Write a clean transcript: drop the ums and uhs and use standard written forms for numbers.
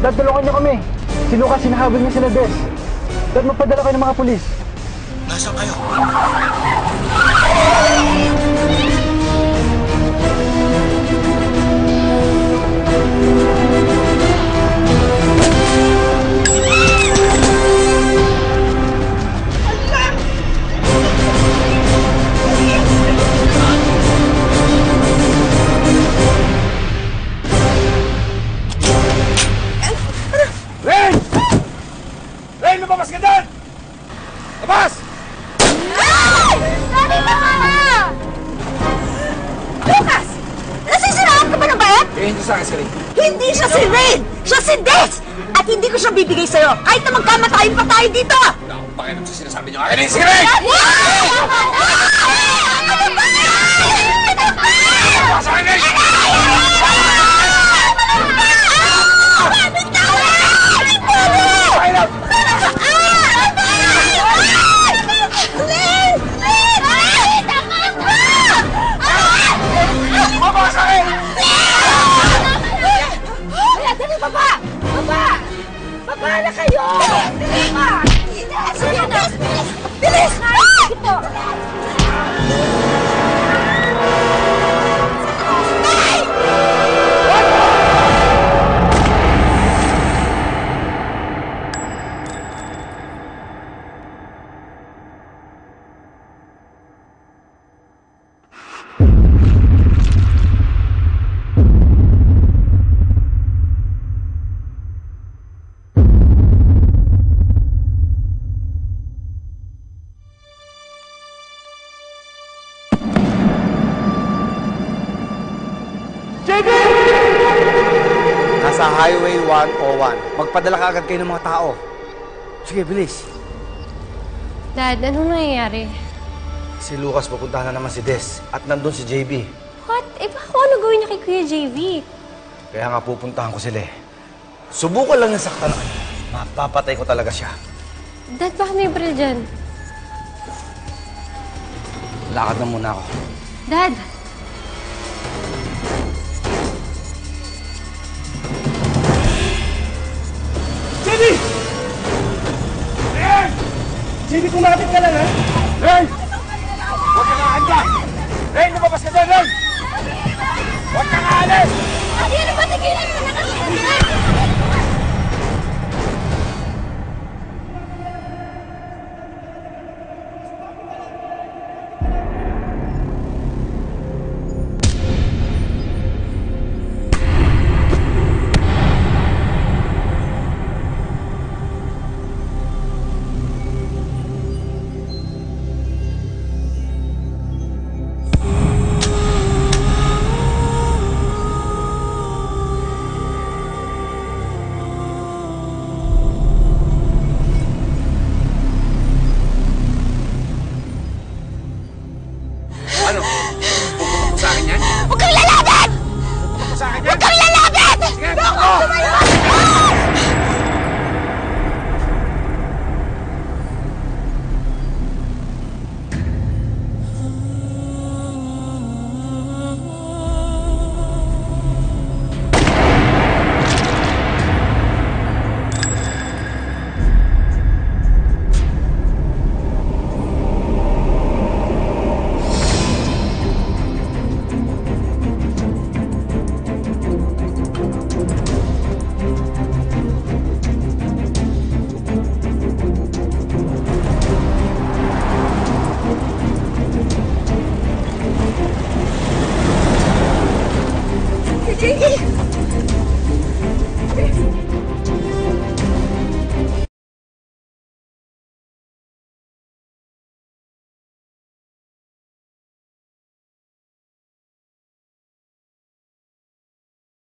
Dad, tulungan niyo kami. Si Lucas, sinahabol niya sila Des. Dad, magpadala kayo ng mga pulis. Nasaan kayo? Ren! Ren, lumabas ka doon! Labas! Dali na nga! Lucas! Nasisiraan ka ba ng bayat? Hindi sa akin si Ren. Hindi siya si Rain! Siya si Des! At hindi ko siya bibigay sa'yo kahit na magkamatayin pa tayo dito! Wala akong pakialam sa sinasabi niyo. Akin si Ren! Ano ba? Ano ba? Labas sa akin, Ren! Pakialam! Labas sa akin! Dali, baba! Baba! Baba na kayo! Dali ka! Sige na! Bilis! Ito! Nasa Highway 101. Magpadala ka agad kayo ng mga tao. Sige, bilis. Dad, anong nangyayari? Si Lucas, pupuntahan na naman si Des. At nandun si JB. What? Eh, baka ano gawin niya kay Kuya JV? Kaya nga pupuntahan ko sila eh. Subukan lang yung saktan. Mapapatay ko talaga siya. Dad, baka may baril dyan. Lakad na muna ako. Dad! JB! Ren! JB, kumapit ka lang, ha? Ren! Huwag ka nga handa! Ren, lumabas ka doon, Ren! Huwag ka nga alis! Ano ba tigilan mo na kasi?